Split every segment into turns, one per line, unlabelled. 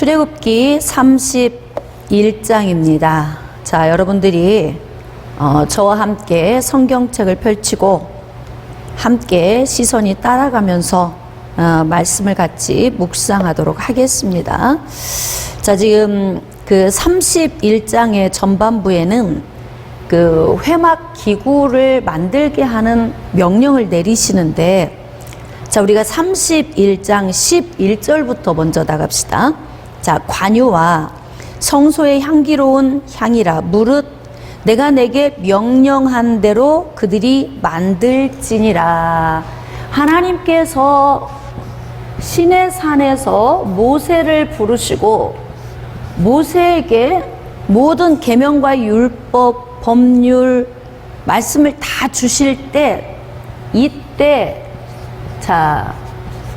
출애굽기 31장입니다. 자, 여러분들이 저와 함께 성경책을 펼치고 함께 시선이 따라가면서 말씀을 같이 묵상하도록 하겠습니다. 자, 지금 그 31장의 전반부에는 그 회막 기구를 만들게 하는 명령을 내리시는데, 자, 우리가 31장 11절부터 먼저 나갑시다. 자, 관유와 성소의 향기로운 향이라 무릇 내가 내게 명령한 대로 그들이 만들지니라. 하나님께서 시내산에서 모세를 부르시고 모세에게 모든 계명과 율법, 법률, 말씀을 다 주실 때, 이때 자,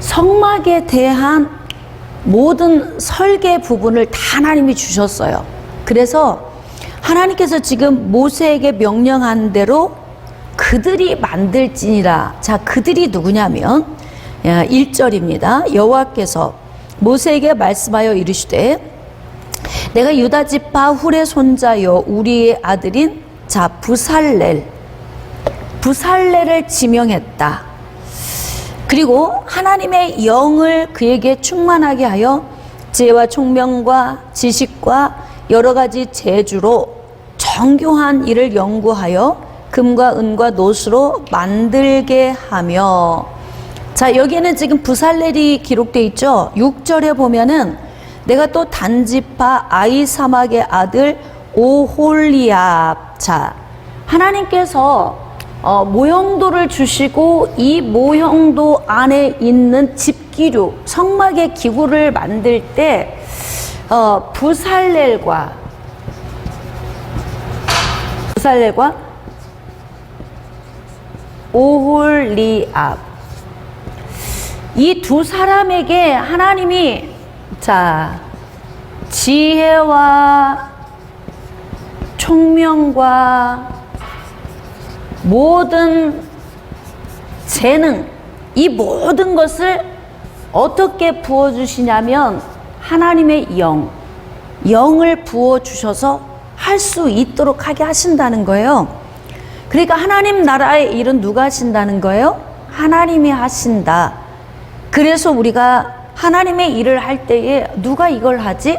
성막에 대한 모든 설계 부분을 다 하나님이 주셨어요. 그래서 하나님께서 지금 모세에게 명령한 대로 그들이 만들지니라. 자, 그들이 누구냐면 1절입니다. 여호와께서 모세에게 말씀하여 이르시되 내가 유다 지파 훌의 손자여 우리의 아들인 자 부살렐을 지명했다. 그리고 하나님의 영을 그에게 충만하게 하여 지혜와 총명과 지식과 여러 가지 재주로 정교한 일을 연구하여 금과 은과 노수로 만들게 하며, 자, 여기에는 지금 부살렐이 기록되어 있죠. 6절에 보면은 내가 또 단지파 아이사막의 아들 오홀리압. 자, 하나님께서 모형도를 주시고 이 모형도 안에 있는 집기류, 성막의 기구를 만들 때 부살렐과 오홀리압, 이 두 사람에게 하나님이 자, 지혜와 총명과 모든 재능, 이 모든 것을 어떻게 부어주시냐면 하나님의 영을 부어주셔서 할 수 있도록 하게 하신다는 거예요. 그러니까 하나님 나라의 일은 누가 하신다는 거예요? 하나님이 하신다. 그래서 우리가 하나님의 일을 할 때에 누가 이걸 하지?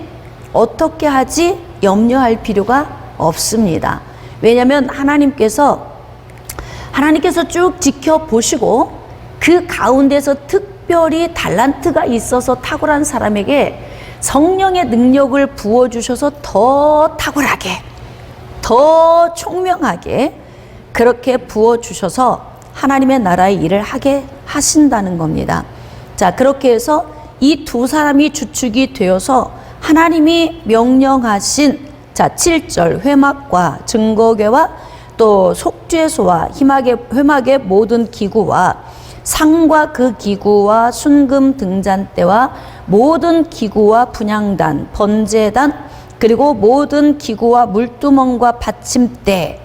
어떻게 하지? 염려할 필요가 없습니다. 왜냐하면 하나님께서 쭉 지켜보시고 그 가운데서 특별히 달란트가 있어서 탁월한 사람에게 성령의 능력을 부어주셔서 더 탁월하게, 더 총명하게 그렇게 부어주셔서 하나님의 나라의 일을 하게 하신다는 겁니다. 자, 그렇게 해서 이 두 사람이 주축이 되어서 하나님이 명령하신 자 7절 회막과 증거궤와 또 속죄소와 회막의 모든 기구와 상과 그 기구와 순금 등잔대와 모든 기구와 분향단, 번제단, 그리고 모든 기구와 물두멍과 받침대,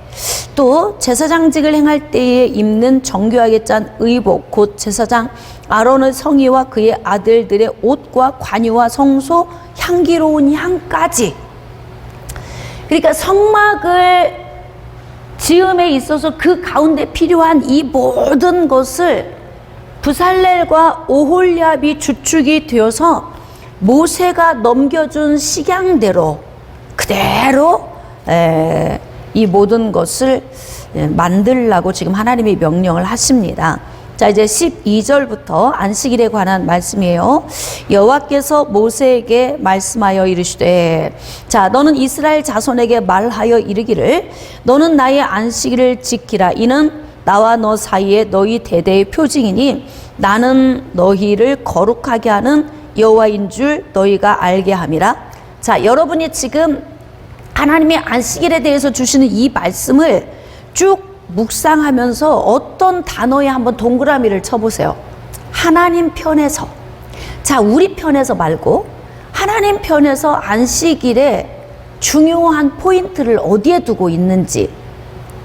또 제사장직을 행할 때에 입는 정교하게 짠 의복 곧 제사장 아론의 성의와 그의 아들들의 옷과 관유와 성소 향기로운 향까지. 그러니까 성막을 지음에 있어서 그 가운데 필요한 이 모든 것을 부살렐과 오홀리압이 주축이 되어서 모세가 넘겨준 식양대로 그대로 이 모든 것을 만들라고 지금 하나님이 명령을 하십니다. 자, 이제 12절부터 안식일에 관한 말씀이에요. 여호와께서 모세에게 말씀하여 이르시되 자, 너는 이스라엘 자손에게 말하여 이르기를 너는 나의 안식일을 지키라. 이는 나와 너 사이에 너희 대대의 표징이니 나는 너희를 거룩하게 하는 여호와인 줄 너희가 알게 함이라. 자, 여러분이 지금 하나님의 안식일에 대해서 주시는 이 말씀을 쭉 묵상하면서 어떤 단어에 한번 동그라미를 쳐보세요. 하나님 편에서. 자, 우리 편에서 말고 하나님 편에서 안식일에 중요한 포인트를 어디에 두고 있는지.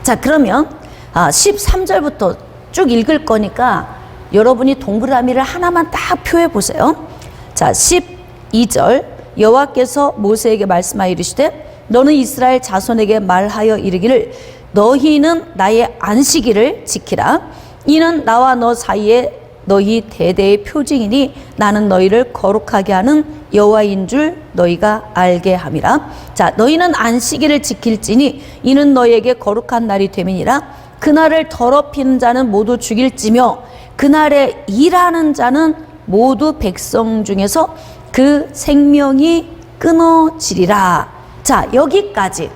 자, 그러면 13절부터 쭉 읽을 거니까 여러분이 동그라미를 하나만 딱 표해 보세요. 자, 12절 여호와께서 모세에게 말씀하여 이르시되 너는 이스라엘 자손에게 말하여 이르기를 너희는 나의 안식일을 지키라. 이는 나와 너 사이에 너희 대대의 표징이니 나는 너희를 거룩하게 하는 여호와인 줄 너희가 알게 함이라. 자, 너희는 안식일을 지킬지니 이는 너희에게 거룩한 날이 됨이니라. 그날을 더럽히는 자는 모두 죽일지며 그날에 일하는 자는 모두 백성 중에서 그 생명이 끊어지리라. 자, 여기까지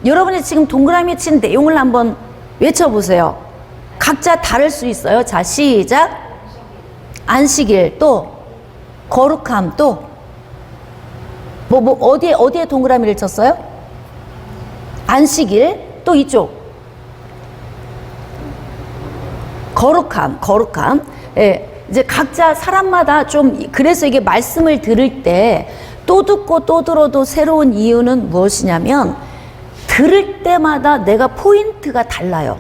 여러분이 지금 동그라미 친 내용을 한번 외쳐보세요. 각자 다를 수 있어요. 자, 시작. 안식일, 또 거룩함, 또 어디에 동그라미를 쳤어요? 안식일, 또 이쪽 거룩함. 예, 이제 각자 사람마다 좀, 그래서 이게 말씀을 들을 때 또 듣고 또 들어도 새로운 이유는 무엇이냐면 들을 때마다 내가 포인트가 달라요.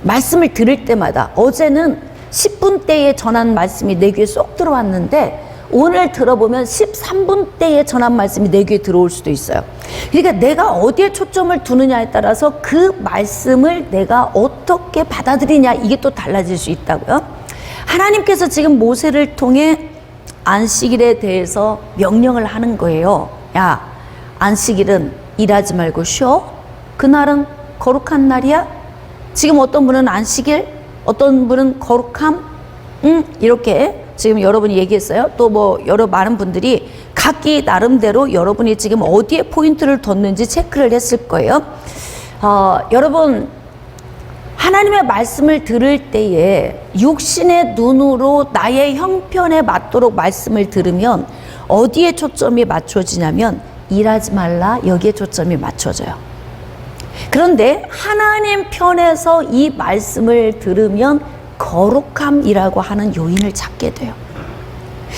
말씀을 들을 때마다. 어제는 10분대에 전한 말씀이 내 귀에 쏙 들어왔는데 오늘 들어보면 13분대에 전한 말씀이 내 귀에 들어올 수도 있어요. 그러니까 내가 어디에 초점을 두느냐에 따라서 그 말씀을 내가 어떻게 받아들이냐, 이게 또 달라질 수 있다고요. 하나님께서 지금 모세를 통해 안식일에 대해서 명령을 하는 거예요. 야, 안식일은 일하지 말고 쉬어. 그날은 거룩한 날이야. 지금 어떤 분은 안식일, 어떤 분은 거룩함, 이렇게 지금 여러분이 얘기했어요. 또 뭐 많은 분들이 각기 나름대로 여러분이 지금 어디에 포인트를 뒀는지 체크를 했을 거예요. 여러분, 하나님의 말씀을 들을 때에 육신의 눈으로 나의 형편에 맞도록 말씀을 들으면 어디에 초점이 맞춰지냐면 일하지 말라, 여기에 초점이 맞춰져요. 그런데 하나님 편에서 이 말씀을 들으면 거룩함이라고 하는 요인을 찾게 돼요.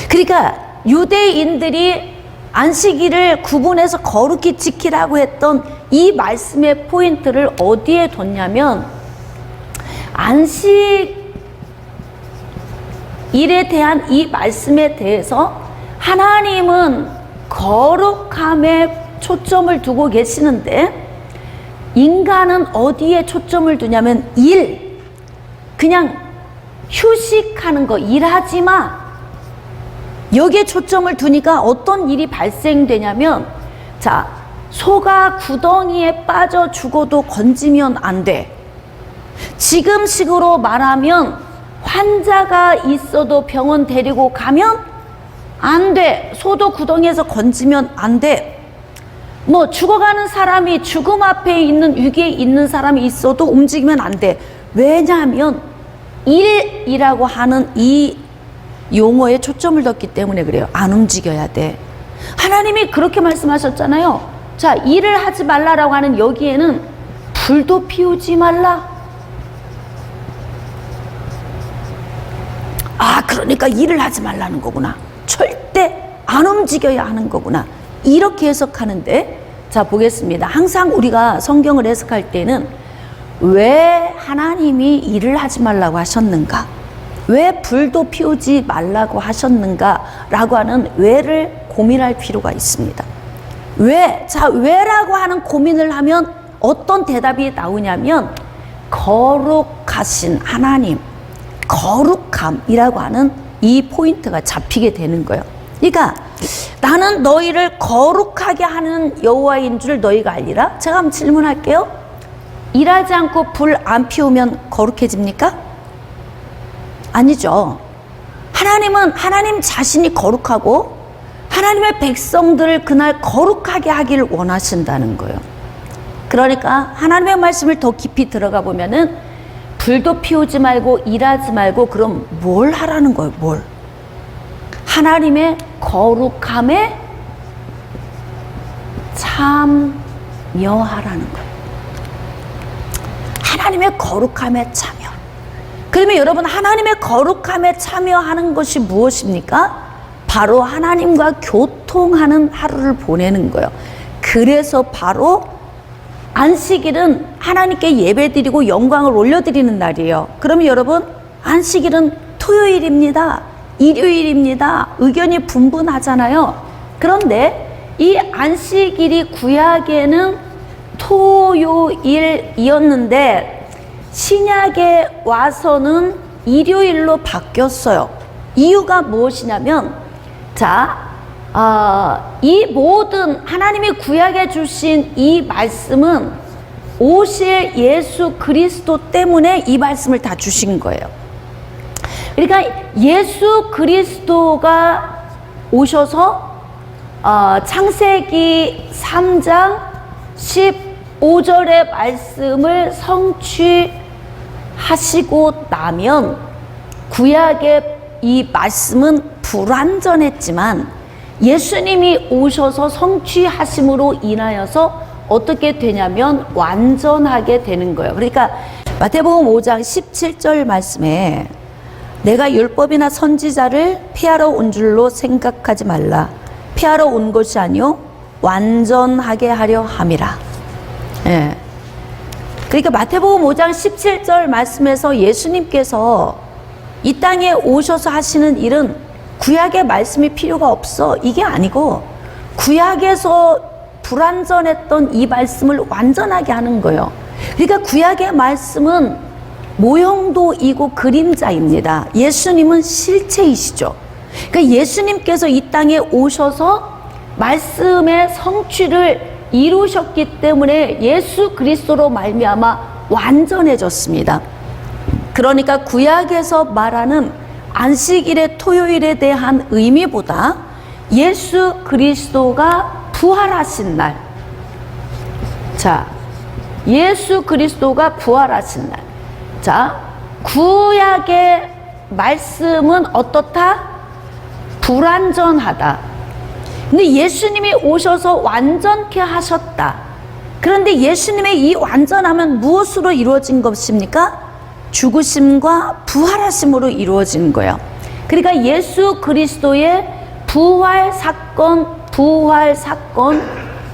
그러니까 유대인들이 안식일을 구분해서 거룩히 지키라고 했던 이 말씀의 포인트를 어디에 뒀냐면 안식일에 대한 이 말씀에 대해서 하나님은 거룩함에 초점을 두고 계시는데 인간은 어디에 초점을 두냐면 일, 그냥 휴식하는 거, 일하지 마, 여기에 초점을 두니까 어떤 일이 발생되냐면, 자, 소가 구덩이에 빠져 죽어도 건지면 안 돼. 지금 식으로 말하면 환자가 있어도 병원 데리고 가면 안 돼. 소도 구덩이에서 건지면 안 돼. 뭐 죽어가는 사람이, 죽음 앞에 있는 위기에 있는 사람이 있어도 움직이면 안 돼. 왜냐하면 일이라고 하는 이 용어에 초점을 뒀기 때문에 그래요. 안 움직여야 돼. 하나님이 그렇게 말씀하셨잖아요. 자, 일을 하지 말라라고 하는 여기에는 불도 피우지 말라. 아, 그러니까 일을 하지 말라는 거구나. 절대 안 움직여야 하는 거구나. 이렇게 해석하는데, 자, 보겠습니다. 항상 우리가 성경을 해석할 때는 왜 하나님이 일을 하지 말라고 하셨는가, 왜 불도 피우지 말라고 하셨는가 라고 하는 왜를 고민할 필요가 있습니다. 왜? 자, 왜라고 하는 고민을 하면 어떤 대답이 나오냐면 거룩하신 하나님, 거룩함이라고 하는 이 포인트가 잡히게 되는 거예요. 그러니까 나는 너희를 거룩하게 하는 여호와인 줄 너희가 알리라. 제가 한번 질문할게요. 일하지 않고 불 안 피우면 거룩해집니까? 아니죠. 하나님은 하나님 자신이 거룩하고 하나님의 백성들을 그날 거룩하게 하기를 원하신다는 거예요. 그러니까 하나님의 말씀을 더 깊이 들어가 보면은 불도 피우지 말고 일하지 말고 그럼 뭘 하라는 거예요? 뭘? 하나님의 거룩함에 참여하라는 거예요. 하나님의 거룩함에 참여. 그러면 여러분, 하나님의 거룩함에 참여하는 것이 무엇입니까? 바로 하나님과 교통하는 하루를 보내는 거예요. 그래서 바로 안식일은 하나님께 예배드리고 영광을 올려드리는 날이에요. 그러면 여러분, 안식일은 토요일입니다. 일요일입니다. 의견이 분분하잖아요. 그런데 이 안식일이 구약에는 토요일이었는데 신약에 와서는 일요일로 바뀌었어요. 이유가 무엇이냐면, 이 모든 하나님이 구약에 주신 이 말씀은 오실 예수 그리스도 때문에 이 말씀을 다 주신 거예요. 그러니까 예수 그리스도가 오셔서 창세기 3장 15절의 말씀을 성취하시고 나면 구약의 이 말씀은 불완전했지만 예수님이 오셔서 성취하심으로 인하여서 어떻게 되냐면 완전하게 되는 거예요. 그러니까 마태복음 5장 17절 말씀에 내가 율법이나 선지자를 폐하러 온 줄로 생각하지 말라. 폐하러 온 것이 아니요 완전하게 하려 함이라. 예. 그러니까 마태복음 5장 17절 말씀에서 예수님께서 이 땅에 오셔서 하시는 일은 구약의 말씀이 필요가 없어, 이게 아니고 구약에서 불완전했던 이 말씀을 완전하게 하는 거예요. 그러니까 구약의 말씀은 모형도이고 그림자입니다. 예수님은 실체이시죠. 그러니까 예수님께서 이 땅에 오셔서 말씀의 성취를 이루셨기 때문에 예수 그리스도로 말미암아 완전해졌습니다. 그러니까 구약에서 말하는 안식일의 토요일에 대한 의미보다 예수 그리스도가 부활하신 날, 예수 그리스도가 부활하신 날, 구약의 말씀은 어떻다? 불완전하다. 근데 예수님이 오셔서 완전케 하셨다. 그런데 예수님의 이 완전함은 무엇으로 이루어진 것입니까? 죽으심과 부활하심으로 이루어진 거예요. 그러니까 예수 그리스도의 부활 사건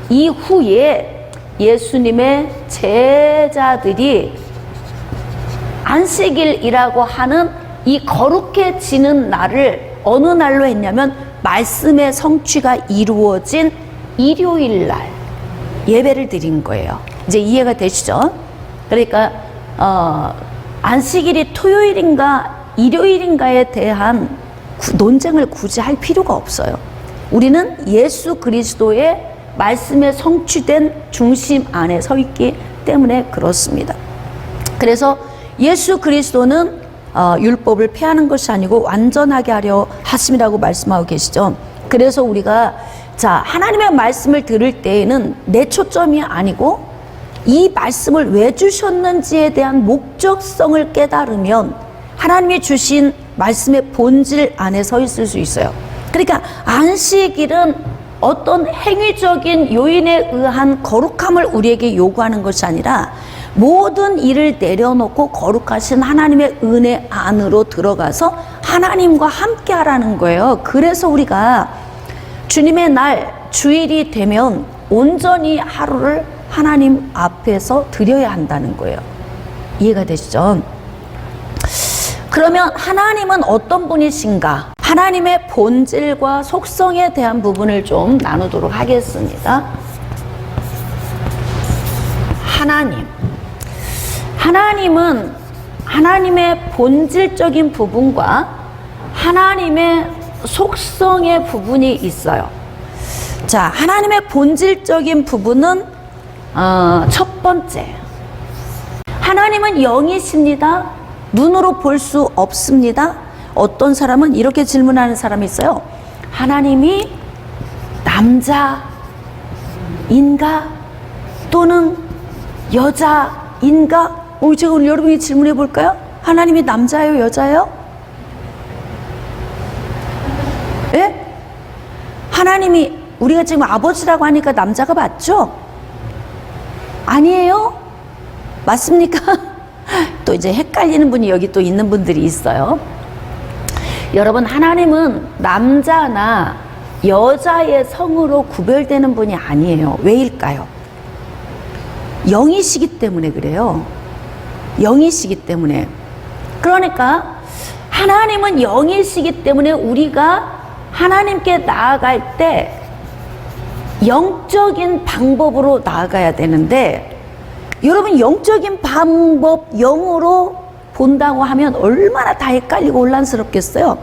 이후에 예수님의 제자들이 안식일이라고 하는 이 거룩해지는 날을 어느 날로 했냐면 말씀의 성취가 이루어진 일요일 날 예배를 드린 거예요. 이제 이해가 되시죠? 그러니까 안식일이 토요일인가 일요일인가에 대한 논쟁을 굳이 할 필요가 없어요. 우리는 예수 그리스도의 말씀에 성취된 중심 안에 서 있기 때문에 그렇습니다. 그래서 예수 그리스도는 율법을 폐하는 것이 아니고 완전하게 하려 하심이라고 말씀하고 계시죠. 그래서 우리가 하나님의 말씀을 들을 때에는 내 초점이 아니고 이 말씀을 왜 주셨는지에 대한 목적성을 깨달으면 하나님이 주신 말씀의 본질 안에 서 있을 수 있어요. 그러니까 안식일은 어떤 행위적인 요인에 의한 거룩함을 우리에게 요구하는 것이 아니라 모든 일을 내려놓고 거룩하신 하나님의 은혜 안으로 들어가서 하나님과 함께 하라는 거예요. 그래서 우리가 주님의 날 주일이 되면 온전히 하루를 하나님 앞에서 드려야 한다는 거예요. 이해가 되시죠? 그러면 하나님은 어떤 분이신가? 하나님의 본질과 속성에 대한 부분을 좀 나누도록 하겠습니다. 하나님은 하나님의 본질적인 부분과 하나님의 속성의 부분이 있어요. 하나님의 본질적인 부분은 첫 번째, 하나님은 영이십니다. 눈으로 볼 수 없습니다. 어떤 사람은 이렇게 질문하는 사람이 있어요. 하나님이 남자인가 또는 여자인가? 제가 오늘 여러분이 질문해 볼까요? 하나님이 남자예요, 여자예요? 예? 하나님이 우리가 지금 아버지라고 하니까 남자가 맞죠? 아니에요? 맞습니까? 또 이제 헷갈리는 분이 여기 또 있는 분들이 있어요. 여러분, 하나님은 남자나 여자의 성으로 구별되는 분이 아니에요. 왜일까요? 영이시기 때문에 그래요. 영이시기 때문에. 그러니까 하나님은 영이시기 때문에 우리가 하나님께 나아갈 때 영적인 방법으로 나아가야 되는데, 여러분 영적인 방법 영으로 본다고 하면 얼마나 다 헷갈리고 혼란스럽겠어요.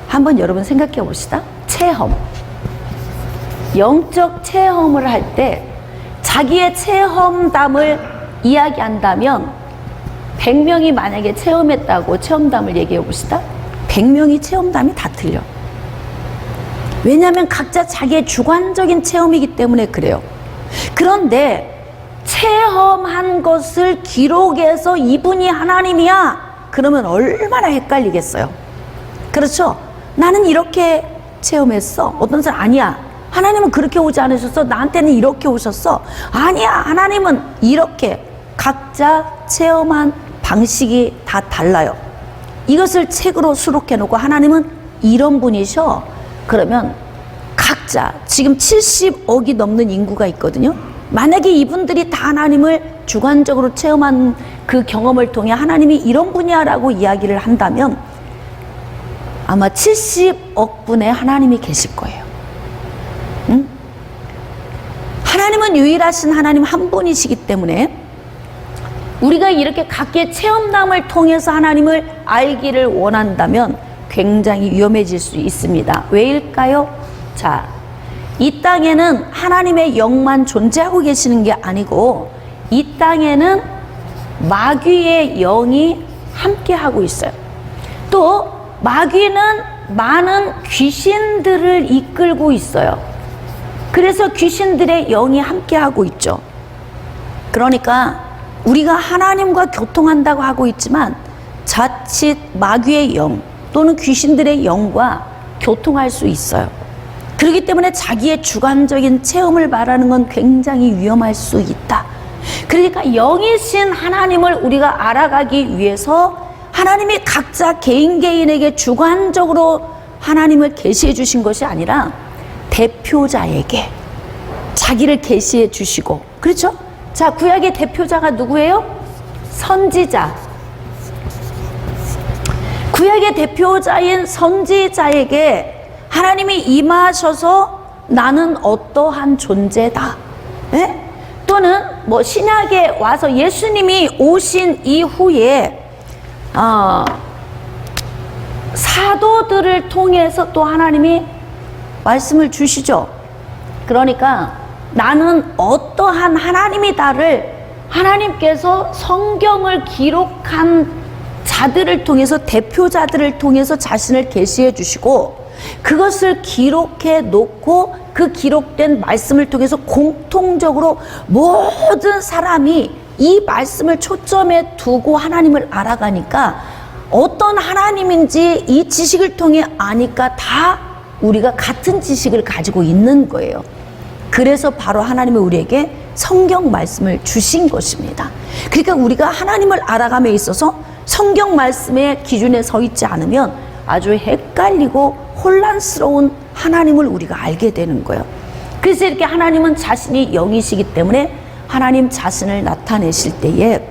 한번 여러분 생각해 봅시다. 체험, 영적 체험을 할 때 자기의 체험담을 이야기한다면 100명이 만약에 체험했다고 체험담을 얘기해 봅시다. 100명이 체험담이 다 틀려. 왜냐하면 각자 자기의 주관적인 체험이기 때문에 그래요. 그런데 체험한 것을 기록해서 이분이 하나님이야 그러면 얼마나 헷갈리겠어요. 그렇죠? 나는 이렇게 체험했어. 어떤 사람 아니야, 하나님은 그렇게 오지 않으셨어. 나한테는 이렇게 오셨어. 아니야, 하나님은 이렇게. 각자 체험한 방식이 다 달라요. 이것을 책으로 수록해 놓고 하나님은 이런 분이셔. 그러면 각자 지금 70억이 넘는 인구가 있거든요. 만약에 이분들이 다 하나님을 주관적으로 체험한 그 경험을 통해 하나님이 이런 분이야 라고 이야기를 한다면 아마 70억 분의 하나님이 계실 거예요. 응? 하나님은 유일하신 하나님 한 분이시기 때문에 우리가 이렇게 각기의 체험담을 통해서 하나님을 알기를 원한다면 굉장히 위험해질 수 있습니다. 왜일까요? 자, 이 땅에는 하나님의 영만 존재하고 계시는 게 아니고 이 땅에는 마귀의 영이 함께하고 있어요. 또 마귀는 많은 귀신들을 이끌고 있어요. 그래서 귀신들의 영이 함께하고 있죠. 그러니까 우리가 하나님과 교통한다고 하고 있지만 자칫 마귀의 영 또는 귀신들의 영과 교통할 수 있어요. 그렇기 때문에 자기의 주관적인 체험을 말하는 건 굉장히 위험할 수 있다. 그러니까 영이신 하나님을 우리가 알아가기 위해서 하나님이 각자 개인에게 주관적으로 하나님을 계시해 주신 것이 아니라 대표자에게 자기를 계시해 주시고, 그렇죠? 자, 구약의 대표자가 누구예요? 선지자. 구약의 대표자인 선지자에게 하나님이 임하셔서 나는 어떠한 존재다. 네? 또는 뭐 신약에 와서 예수님이 오신 이후에 사도들을 통해서 또 하나님이 말씀을 주시죠. 그러니까 나는 어떠한 하나님이다를 하나님께서 성경을 기록한 자들을 통해서, 대표자들을 통해서 자신을 계시해 주시고 그것을 기록해 놓고 그 기록된 말씀을 통해서 공통적으로 모든 사람이 이 말씀을 초점에 두고 하나님을 알아가니까 어떤 하나님인지 이 지식을 통해 아니까 다 우리가 같은 지식을 가지고 있는 거예요. 그래서 바로 하나님이 우리에게 성경 말씀을 주신 것입니다. 그러니까 우리가 하나님을 알아감에 있어서 성경 말씀의 기준에 서 있지 않으면 아주 헷갈리고 혼란스러운 하나님을 우리가 알게 되는 거예요. 그래서 이렇게 하나님은 자신이 영이시기 때문에 하나님 자신을 나타내실 때에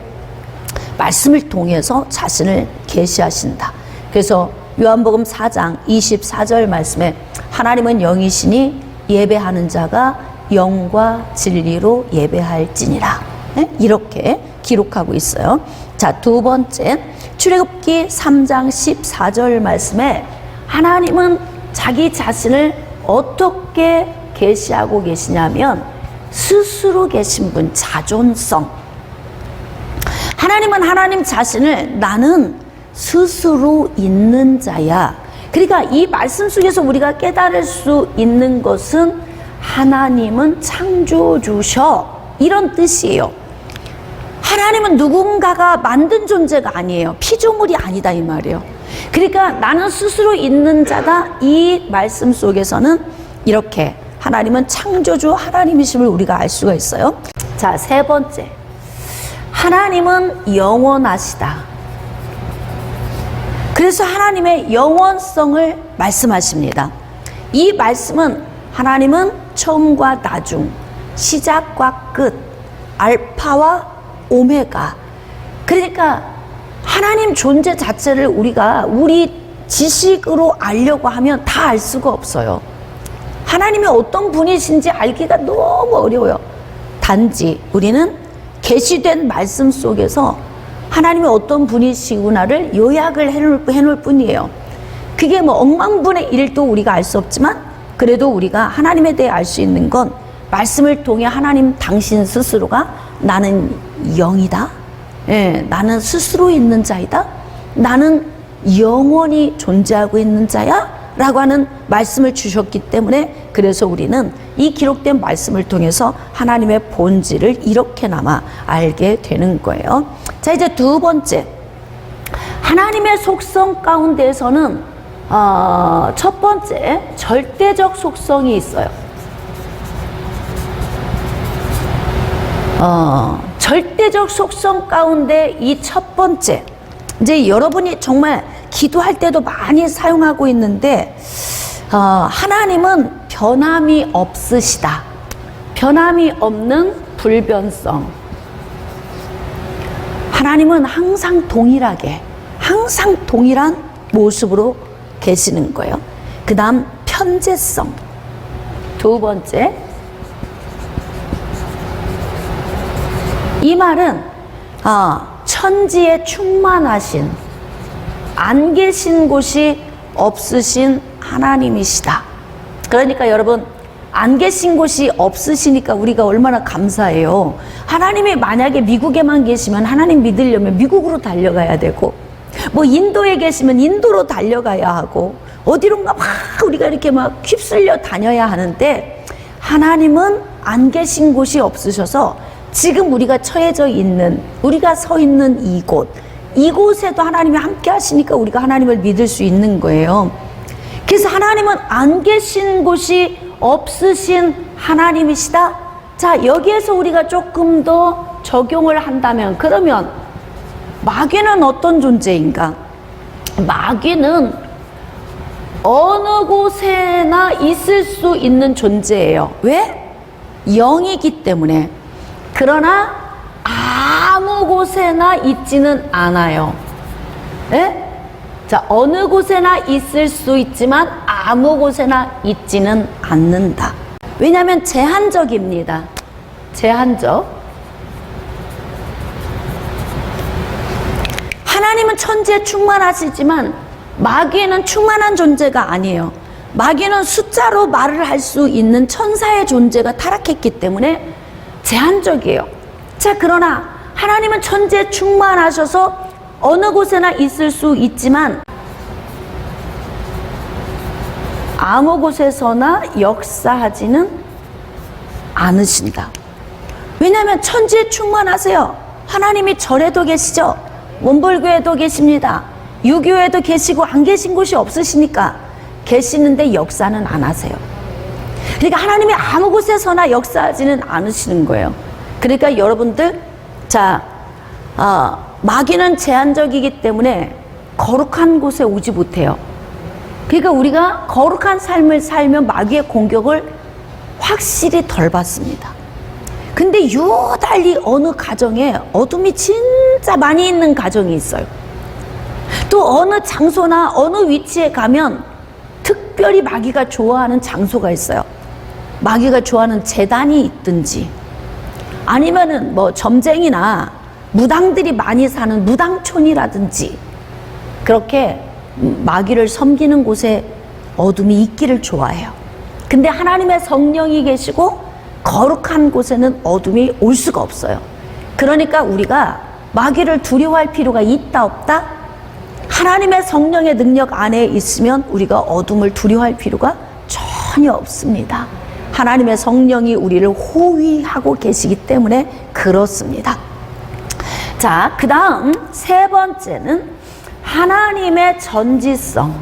말씀을 통해서 자신을 계시하신다. 그래서 요한복음 4장 24절 말씀에 하나님은 영이시니 예배하는 자가 영과 진리로 예배할지니라. 네? 이렇게 기록하고 있어요. 자, 두 번째, 출애굽기 3장 14절 말씀에 하나님은 자기 자신을 어떻게 계시하고 계시냐면 스스로 계신 분, 자존성. 하나님은 하나님 자신을 나는 스스로 있는 자야. 그러니까 이 말씀 속에서 우리가 깨달을 수 있는 것은 하나님은 창조주셔, 이런 뜻이에요. 하나님은 누군가가 만든 존재가 아니에요. 피조물이 아니다 이 말이에요. 그러니까 나는 스스로 있는 자다, 이 말씀 속에서는 이렇게 하나님은 창조주 하나님이심을 우리가 알 수가 있어요. 자, 세 번째, 하나님은 영원하시다. 그래서 하나님의 영원성을 말씀하십니다. 이 말씀은 하나님은 처음과 나중, 시작과 끝, 알파와 오메가. 그러니까 하나님 존재 자체를 우리가 우리 지식으로 알려고 하면 다 알 수가 없어요. 하나님이 어떤 분이신지 알기가 너무 어려워요. 단지 우리는 계시된 말씀 속에서 하나님이 어떤 분이시구나를 요약을 해놓을 뿐이에요. 그게 뭐 억만분의 1도 우리가 알 수 없지만 그래도 우리가 하나님에 대해 알 수 있는 건 말씀을 통해 하나님 당신 스스로가 나는 영이다. 예, 나는 스스로 있는 자이다. 나는 영원히 존재하고 있는 자야. 라고 하는 말씀을 주셨기 때문에 그래서 우리는 이 기록된 말씀을 통해서 하나님의 본질을 이렇게나마 알게 되는 거예요. 자, 이제 두 번째. 하나님의 속성 가운데에서는 첫 번째, 절대적 속성이 있어요. 절대적 속성 가운데 이 첫 번째, 이제 여러분이 정말 기도할 때도 많이 사용하고 있는데, 하나님은 변함이 없으시다. 변함이 없는 불변성. 하나님은 항상 동일하게, 항상 동일한 모습으로 계시는 거예요. 그 다음 편재성. 두 번째, 이 말은 천지에 충만하신, 안 계신 곳이 없으신 하나님이시다. 그러니까 여러분, 안 계신 곳이 없으시니까 우리가 얼마나 감사해요. 하나님이 만약에 미국에만 계시면 하나님 믿으려면 미국으로 달려가야 되고, 뭐 인도에 계시면 인도로 달려가야 하고, 어디론가 막 우리가 이렇게 막 휩쓸려 다녀야 하는데, 하나님은 안 계신 곳이 없으셔서 지금 우리가 처해져 있는, 우리가 서 있는 이곳에도 하나님이 함께 하시니까 우리가 하나님을 믿을 수 있는 거예요. 그래서 하나님은 안 계신 곳이 없으신 하나님이시다. 자, 여기에서 우리가 조금 더 적용을 한다면, 그러면 마귀는 어떤 존재인가? 마귀는 어느 곳에나 있을 수 있는 존재예요. 왜? 영이기 때문에. 그러나 아무 곳에나 있지는 않아요. 예? 자, 어느 곳에나 있을 수 있지만 아무 곳에나 있지는 않는다. 왜냐하면 제한적입니다. 제한적. 하나님은 천지에 충만하시지만 마귀는 충만한 존재가 아니에요. 마귀는 숫자로 말을 할 수 있는 천사의 존재가 타락했기 때문에 제한적이에요. 자, 그러나 하나님은 천지에 충만하셔서 어느 곳에나 있을 수 있지만 아무 곳에서나 역사하지는 않으신다. 왜냐하면 천지에 충만하세요. 하나님이 절에도 계시죠. 원불교에도 계십니다. 유교에도 계시고 안 계신 곳이 없으시니까 계시는데 역사는 안 하세요. 그러니까 하나님이 아무 곳에서나 역사하지는 않으시는 거예요. 그러니까 여러분들, 자, 마귀는 제한적이기 때문에 거룩한 곳에 오지 못해요. 그러니까 우리가 거룩한 삶을 살면 마귀의 공격을 확실히 덜 받습니다. 근데 유달리 어느 가정에 어둠이 진짜 많이 있는 가정이 있어요. 또 어느 장소나 어느 위치에 가면 특별히 마귀가 좋아하는 장소가 있어요. 마귀가 좋아하는 제단이 있든지, 아니면은 뭐 점쟁이나 무당들이 많이 사는 무당촌이라든지, 그렇게 마귀를 섬기는 곳에 어둠이 있기를 좋아해요. 근데 하나님의 성령이 계시고 거룩한 곳에는 어둠이 올 수가 없어요. 그러니까 우리가 마귀를 두려워할 필요가 있다 없다? 하나님의 성령의 능력 안에 있으면 우리가 어둠을 두려워할 필요가 전혀 없습니다. 하나님의 성령이 우리를 호위하고 계시기 때문에 그렇습니다. 자, 그 다음 세 번째는 하나님의 전지성.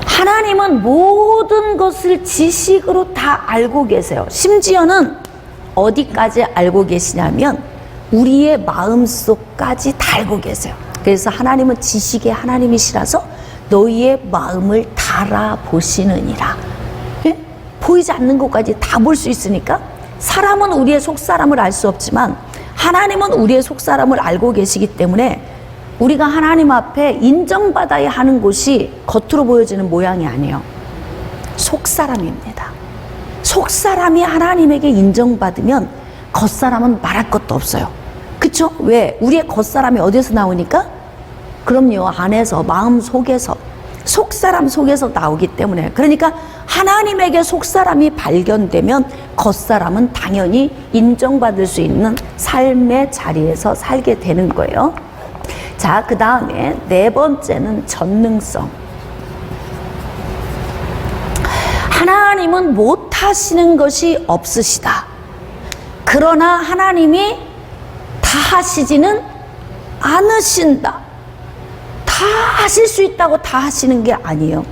하나님은 모든 것을 지식으로 다 알고 계세요. 심지어는 어디까지 알고 계시냐면 우리의 마음속까지 다 알고 계세요. 그래서 하나님은 지식의 하나님이시라서 너희의 마음을 달아보시느니라. 예? 보이지 않는 것까지 다 볼 수 있으니까 사람은 우리의 속사람을 알 수 없지만 하나님은 우리의 속사람을 알고 계시기 때문에 우리가 하나님 앞에 인정받아야 하는 곳이 겉으로 보여지는 모양이 아니에요. 속사람입니다. 속사람이 하나님에게 인정받으면 겉사람은 말할 것도 없어요. 그쵸? 왜? 우리의 겉사람이 어디서 나오니까? 그럼요, 안에서, 마음 속에서, 속사람 속에서 나오기 때문에. 그러니까 하나님에게 속사람이 발견되면 겉사람은 당연히 인정받을 수 있는 삶의 자리에서 살게 되는 거예요. 자, 그 다음에 네 번째는 전능성. 하나님은 못하시는 것이 없으시다. 그러나 하나님이 다 하시지는 않으신다. 다 하실 수 있다고 다 하시는 게 아니에요.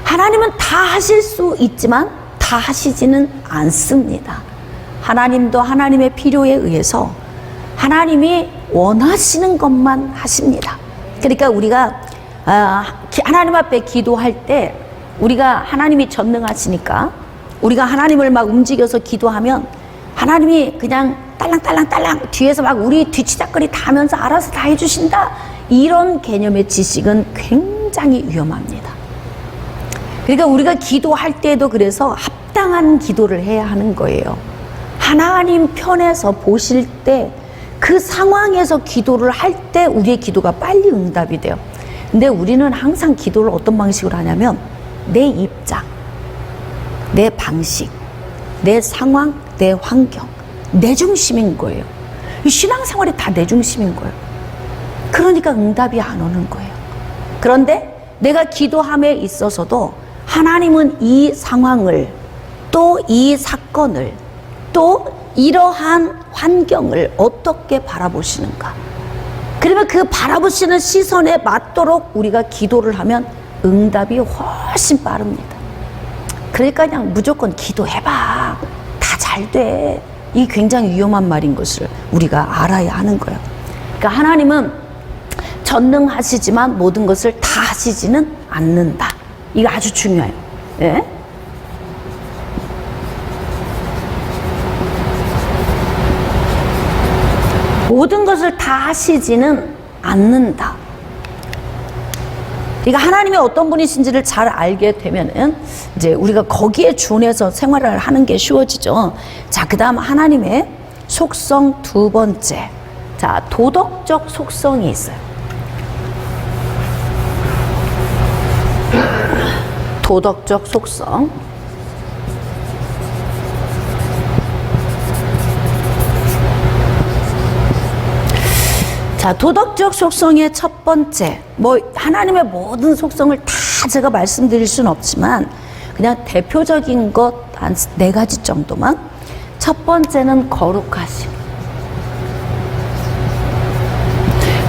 하나님은 다 하실 수 있지만 다 하시지는 않습니다. 하나님도 하나님의 필요에 의해서 하나님이 원하시는 것만 하십니다. 그러니까 우리가 하나님 앞에 기도할 때 우리가 하나님이 전능하시니까 우리가 하나님을 막 움직여서 기도하면 하나님이 그냥 딸랑딸랑딸랑 뒤에서 막 우리 뒤치다거리 다 하면서 알아서 다 해주신다. 이런 개념의 지식은 굉장히 위험합니다. 그러니까 우리가 기도할 때도 그래서 합당한 기도를 해야 하는 거예요. 하나님 편에서 보실 때 그 상황에서 기도를 할 때 우리의 기도가 빨리 응답이 돼요. 근데 우리는 항상 기도를 어떤 방식으로 하냐면 내 입장, 내 방식, 내 상황, 내 환경, 내 중심인 거예요. 신앙생활이 다 내 중심인 거예요. 그러니까 응답이 안 오는 거예요. 그런데 내가 기도함에 있어서도 하나님은 이 상황을 또 이 사건을 또 이러한 환경을 어떻게 바라보시는가. 그러면 그 바라보시는 시선에 맞도록 우리가 기도를 하면 응답이 훨씬 빠릅니다. 그러니까 그냥 무조건 기도해봐. 다 잘 돼. 이게 굉장히 위험한 말인 것을 우리가 알아야 하는 거예요. 그러니까 하나님은 전능하시지만 모든 것을 다 하시지는 않는다. 이거 아주 중요해요. 네? 모든 것을 다 하시지는 않는다. 그러니까 하나님이 어떤 분이신지를 잘 알게 되면은 이제 우리가 거기에 준해서 생활을 하는 게 쉬워지죠. 자, 그 다음 하나님의 속성 두 번째. 자, 도덕적 속성이 있어요. 도덕적 속성. 자, 도덕적 속성의 첫 번째, 뭐 하나님의 모든 속성을 다 제가 말씀드릴 수는 없지만 그냥 대표적인 것 한 네 가지 정도만. 첫 번째는 거룩하심.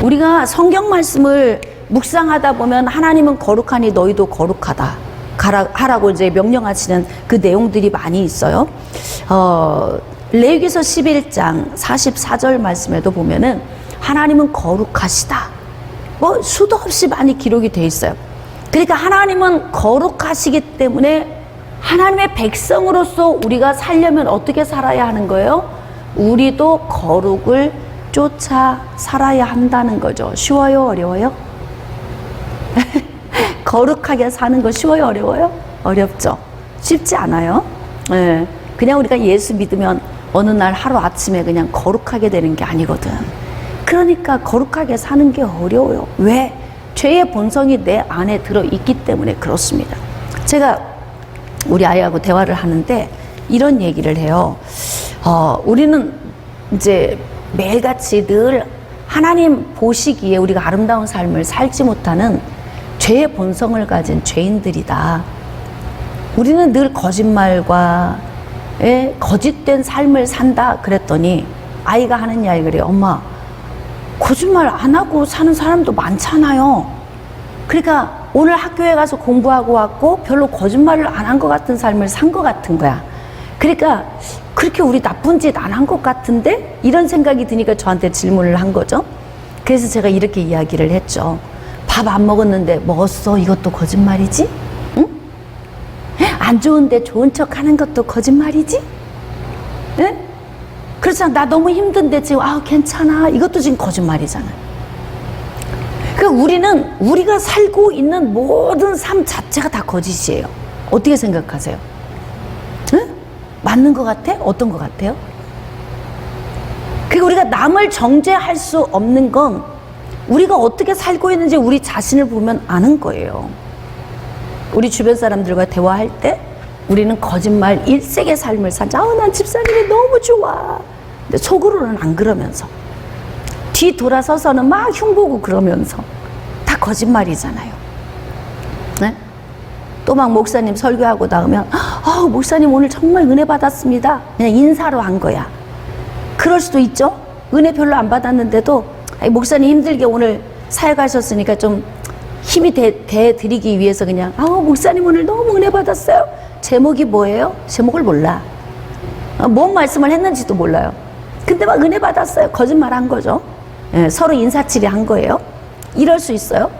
우리가 성경 말씀을 묵상하다 보면 하나님은 거룩하니 너희도 거룩하다 하라고 이제 명령하시는 그 내용들이 많이 있어요. 레위기서 11장 44절 말씀에도 보면은 하나님은 거룩하시다. 뭐 수도 없이 많이 기록이 돼 있어요. 그러니까 하나님은 거룩하시기 때문에 하나님의 백성으로서 우리가 살려면 어떻게 살아야 하는 거예요? 우리도 거룩을 쫓아 살아야 한다는 거죠. 쉬워요? 어려워요? 거룩하게 사는 거 쉬워요? 어려워요? 어렵죠. 쉽지 않아요. 네. 그냥 우리가 예수 믿으면 어느 날 하루 아침에 그냥 거룩하게 되는 게 아니거든. 그러니까 거룩하게 사는 게 어려워요. 왜? 죄의 본성이 내 안에 들어있기 때문에 그렇습니다. 제가 우리 아이하고 대화를 하는데 이런 얘기를 해요. 우리는 이제 매일같이 늘 하나님 보시기에 우리가 아름다운 삶을 살지 못하는 죄의 본성을 가진 죄인들이다. 우리는 늘 거짓말과 거짓된 삶을 산다 그랬더니 아이가 하는 이야기 그래요. 엄마, 거짓말 안 하고 사는 사람도 많잖아요. 그러니까 오늘 학교에 가서 공부하고 왔고 별로 거짓말을 안 한 것 같은 삶을 산 것 같은 거야. 그러니까 그렇게 우리 나쁜 짓 안 한 것 같은데? 이런 생각이 드니까 저한테 질문을 한 거죠. 그래서 제가 이렇게 이야기를 했죠. 밥 안 먹었는데 먹었어. 이것도 거짓말이지? 응? 안 좋은데 좋은 척 하는 것도 거짓말이지? 응? 그렇잖아. 나 너무 힘든데 지금 괜찮아. 이것도 지금 거짓말이잖아. 그러니까 우리는 우리가 살고 있는 모든 삶 자체가 다 거짓이에요. 어떻게 생각하세요? 응? 맞는 것 같아? 어떤 것 같아요? 그리고 우리가 남을 정죄할 수 없는 건 우리가 어떻게 살고 있는지 우리 자신을 보면 아는 거예요. 우리 주변 사람들과 대화할 때 우리는 거짓말 일색의 삶을 살자. 난 집사님이 너무 좋아. 근데 속으로는 안 그러면서, 뒤 돌아서서는 막 흉보고 그러면서 다 거짓말이잖아요. 네? 또 막 목사님 설교하고 나오면 목사님 오늘 정말 은혜 받았습니다. 그냥 인사로 한 거야. 그럴 수도 있죠. 은혜 별로 안 받았는데도 목사님 힘들게 오늘 사역하셨으니까 좀 힘이 돼드리기 위해서 그냥 목사님 오늘 너무 은혜 받았어요. 제목이 뭐예요? 제목을 몰라. 뭔 말씀을 했는지도 몰라요. 근데 막 은혜 받았어요. 거짓말 한 거죠. 예, 서로 인사치레 한 거예요. 이럴 수 있어요.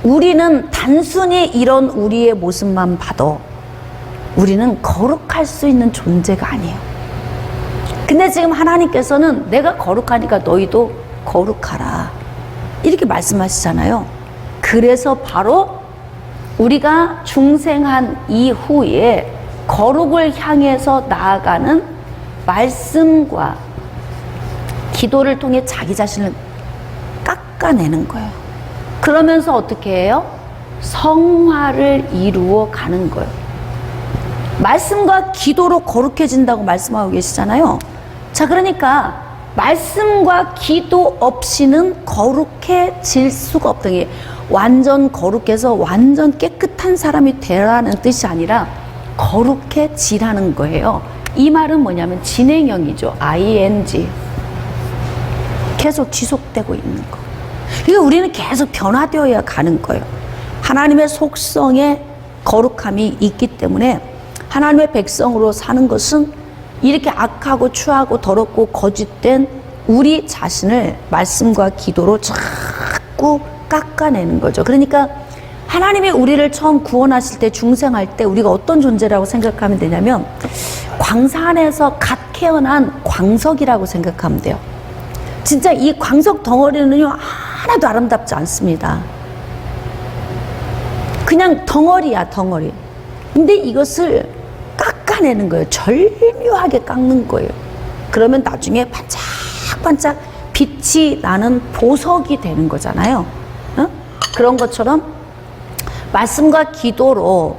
우리는 단순히 이런 우리의 모습만 봐도 우리는 거룩할 수 있는 존재가 아니에요. 근데 지금 하나님께서는 내가 거룩하니까 너희도 거룩하라 이렇게 말씀하시잖아요. 그래서 바로 우리가 중생한 이후에 거룩을 향해서 나아가는 말씀과 기도를 통해 자기 자신을 깎아내는 거예요. 그러면서 어떻게 해요? 성화를 이루어 가는 거예요. 말씀과 기도로 거룩해진다고 말씀하고 계시잖아요. 자, 그러니까 말씀과 기도 없이는 거룩해질 수가 없다. 완전 거룩해서 완전 깨끗한 사람이 되라는 뜻이 아니라 거룩해지라는 거예요. 이 말은 뭐냐면 진행형이죠. ing. 계속 지속되고 있는 거. 그러니까 우리는 계속 변화되어야 가는 거예요. 하나님의 속성에 거룩함이 있기 때문에 하나님의 백성으로 사는 것은 이렇게 악하고 추하고 더럽고 거짓된 우리 자신을 말씀과 기도로 자꾸 깎아내는 거죠. 그러니까 하나님이 우리를 처음 구원하실 때, 중생할 때 우리가 어떤 존재라고 생각하면 되냐면 광산 안에서 갓 캐어난 광석이라고 생각하면 돼요. 진짜 이 광석 덩어리는요 하나도 아름답지 않습니다. 그냥 덩어리야, 덩어리. 근데 이것을 깎아내는 거예요. 절묘하게 깎는 거예요. 그러면 나중에 반짝반짝 빛이 나는 보석이 되는 거잖아요. 그런 것처럼 말씀과 기도로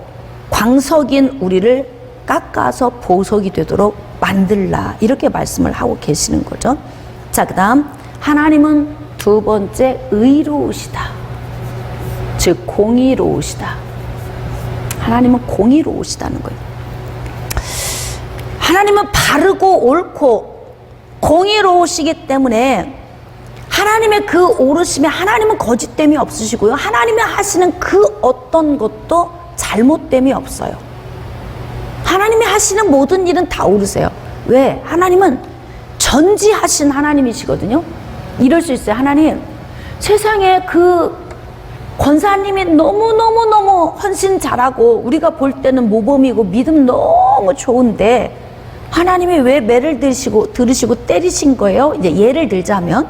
광석인 우리를 깎아서 보석이 되도록 만들라, 이렇게 말씀을 하고 계시는 거죠. 자, 그 다음 하나님은 두 번째 의로우시다. 즉 공의로우시다. 하나님은 공의로우시다는 거예요. 하나님은 바르고 옳고 공의로우시기 때문에 하나님의 그 오르심에 하나님은 거짓됨이 없으시고요. 하나님이 하시는 그 어떤 것도 잘못됨이 없어요. 하나님이 하시는 모든 일은 다 옳으세요. 왜? 하나님은 전지하신 하나님이시거든요. 이럴 수 있어요. 하나님, 세상에 그 권사님이 너무너무너무 헌신 잘하고 우리가 볼 때는 모범이고 믿음 너무 좋은데 하나님이 왜 매를 들으시고 때리신 거예요? 이제 예를 들자면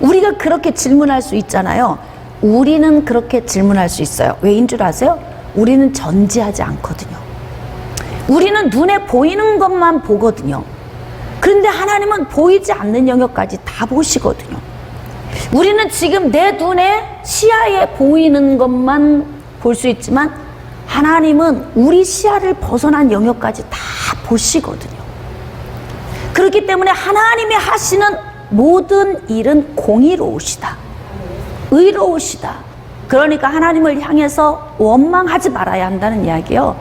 우리가 그렇게 질문할 수 있잖아요. 우리는 그렇게 질문할 수 있어요. 왜인 줄 아세요? 우리는 전지하지 않거든요. 우리는 눈에 보이는 것만 보거든요. 그런데 하나님은 보이지 않는 영역까지 다 보시거든요. 우리는 지금 내 눈에 시야에 보이는 것만 볼 수 있지만 하나님은 우리 시야를 벗어난 영역까지 다 보시거든요. 그렇기 때문에 하나님이 하시는 모든 일은 공의로우시다. 의로우시다. 그러니까 하나님을 향해서 원망하지 말아야 한다는 이야기예요.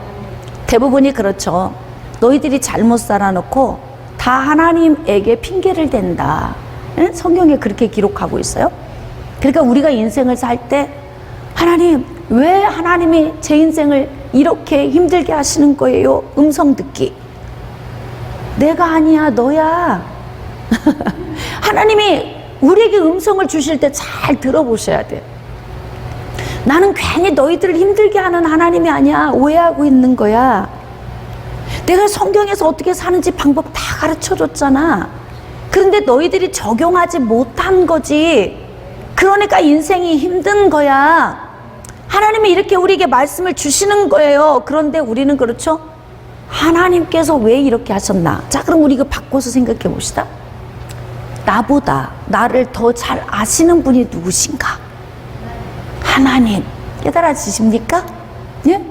대부분이 그렇죠. 너희들이 잘못 살아놓고 다 하나님에게 핑계를 댄다. 성경에 그렇게 기록하고 있어요. 그러니까 우리가 인생을 살 때 하나님, 왜 하나님이 제 인생을 이렇게 힘들게 하시는 거예요? 음성 듣기. 내가 아니야, 너야. 하나님이 우리에게 음성을 주실 때 잘 들어보셔야 돼. 나는 괜히 너희들을 힘들게 하는 하나님이 아니야. 오해하고 있는 거야. 내가 성경에서 어떻게 사는지 방법 다 가르쳐 줬잖아. 그런데 너희들이 적용하지 못한 거지. 그러니까 인생이 힘든 거야. 하나님이 이렇게 우리에게 말씀을 주시는 거예요. 그런데 우리는 그렇죠? 하나님께서 왜 이렇게 하셨나? 자, 그럼 우리 이거 바꿔서 생각해 봅시다. 나보다 나를 더 잘 아시는 분이 누구신가? 하나님. 깨달아지십니까? 예?